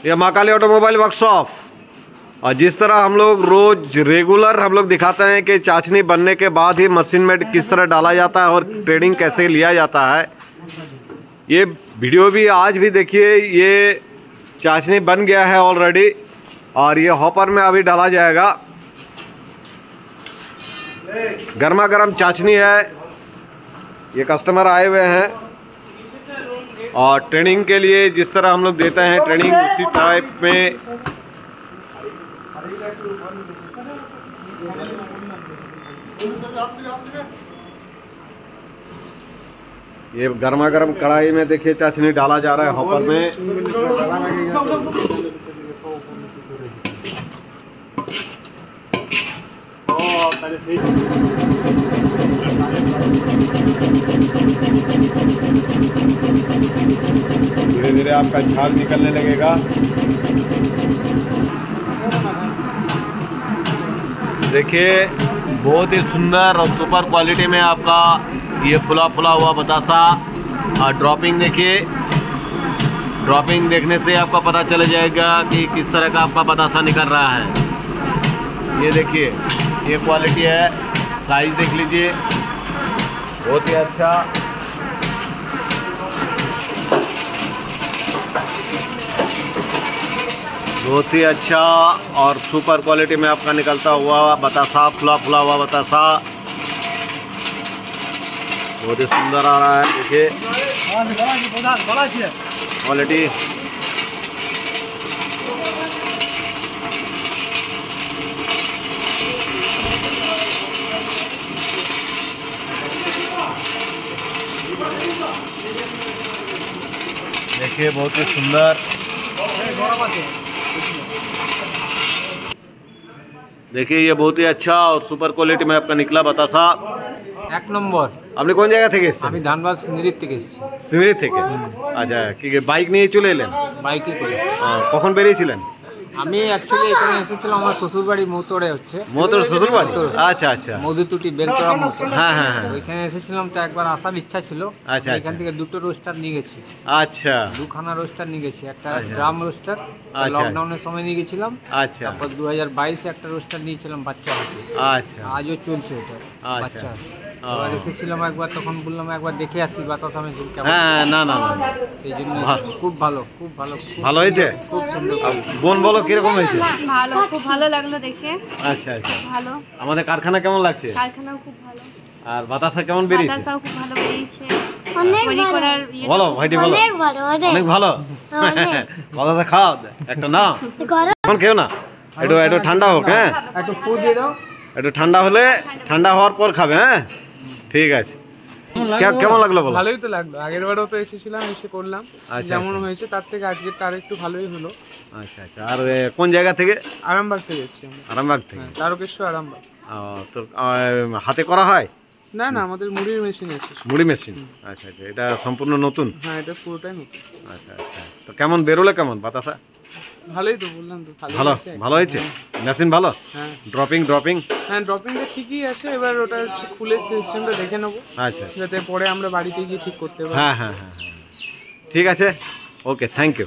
ये माँ काली automobile workshop. और जिस तरह हम लोग रोज रेगुलर हम लोग दिखाते हैं कि चाशनी बनने के बाद ही मशीन में किस तरह डाला जाता है और ट्रेडिंग कैसे लिया जाता है, ये वीडियो भी आज भी देखिए। ये चाशनी बन गया है ऑलरेडी और ये हॉपर में अभी डाला जाएगा। गर्मा गर्म चाशनी है। ये कस्टमर आए हुए हैं और ट्रेनिंग के लिए जिस तरह हम लोग देते हैं ट्रेनिंग उसी टाइप में ये गर्मा गर्म कढ़ाई में देखिए चाशनी डाला जा रहा है हॉपर में। धीरे धीरे आपका झाग निकलने लगेगा। देखिए बहुत ही सुंदर और सुपर क्वालिटी में आपका ये फुला फुला हुआ बतासा। और ड्रॉपिंग देखिए, ड्रॉपिंग देखने से आपका पता चल जाएगा कि किस तरह का आपका बतासा निकल रहा है। ये देखिए ये क्वालिटी है, साइज देख लीजिए, बहुत ही अच्छा। बहुत ही अच्छा और सुपर क्वालिटी में आपका निकलता हुआ बतासा, फुला फुला हुआ बतासा बहुत ही सुंदर आ रहा है। देखिए क्वालिटी। देखिए बहुत ही सुंदर। देखिए ये बहुत ही अच्छा और सुपर क्वालिटी में आपका निकला बतासा। एक नम्बर। আপনি কোন জায়গা থেকে এসেছেন? আমি ধানবাদ সিন্দ্রি থেকে এসেছি। সিন্দ্রি থেকে? আচ্ছা, কি বাইক নিয়ে চলে এলেন? বাইকে করে। কখন বেরিয়েছিলেন? আমি অ্যাকচুয়ালি এখানে এসেছিলাম, আমার শ্বশুর বাড়ি মৌতড়ে হচ্ছে। মৌতড় শ্বশুর বাড়ি? আচ্ছা আচ্ছা। মধুটুটি বেলতলা মৌতড়। হ্যাঁ হ্যাঁ হ্যাঁ। ওইখানে এসেছিলাম তো একবার আসার ইচ্ছা ছিল। আচ্ছা। এখান থেকে দুটো রোস্টার নিয়ে গেছি। আচ্ছা। দুখানা রোস্টার নিয়ে গেছি, একটা ড্রাম রোস্টার লকডাউনের সময় নিয়ে গেছিলাম। আচ্ছা। তারপর 2022 একটা রোস্টার নিয়েছিলাম বাচ্চা হাতে। আচ্ছা। আজও চলছে ওটা বাচ্চা। এবার এসেছিলাম একবার, তখন বললাম একবার দেখে আসি বাতাসা আমি কেমন। হ্যাঁ না না না, সেই জন্য খুব ভালো, খুব ভালো। ভালো হয়েছে? খুব সুন্দর। বোন বলো কিরকম হয়েছে? ভালো, খুব ভালো লাগলো দেখে। আচ্ছা আচ্ছা ভালো। আমাদের কারখানা কেমন লাগছে? কারখানাও খুব ভালো। আর বাতাসা কেমন বেরিয়েছে? বাতাসাও খুব ভালো বেরিয়েছে। অনেক ভালো। বলো ভাইটি বলো। অনেক ভালো, অনেক ভালো। বাতাসা খাও একটা না, এখন খেও না, একটু একটু ঠান্ডা হোক। হ্যাঁ একটু ফু দিয়ে দাও, একটু ঠান্ডা হলে, ঠান্ডা হওয়ার পর খাবে। হ্যাঁ ঠিক আছে। কেমন লাগলো বলো? ভালোই তো লাগলো, আগের বারও তো এসেছিলাম, এসে করলাম। যেমন হয়েছে তার থেকে আজকের তার একটু ভালোই হলো। আচ্ছা আচ্ছা। আর কোন জায়গা থেকে? আরামবাগ থেকে এসেছি। আরামবাগ থেকে? তারকেশ্বর আরামবাগ। তোর হাতে করা হয়? না না, আমাদের মুড়ির মেশিন আছে। মুড়ি মেশিন? আচ্ছা আচ্ছা। এটা সম্পূর্ণ নতুন? হ্যাঁ, এটা পুরোটাই নতুন। আচ্ছা আচ্ছা। তো কেমন বেরোলে কেমন বাতাসা? ভালোই তো, বললাম তো ভালো। ভালো হয়েছে মেশিন? ভালো। হ্যাঁ। ড্রপিং? হ্যাঁ, ড্রপিংটা ঠিকই আছে। এবার ওটা হচ্ছে খুলে সিস্টেমটা দেখে নেবো। আচ্ছা, যাতে পরে আমরা বাড়িতে গিয়ে ঠিক করতে পারি। হ্যাঁ হ্যাঁ হ্যাঁ হ্যাঁ, ঠিক আছে। ওকে, থ্যাংক ইউ।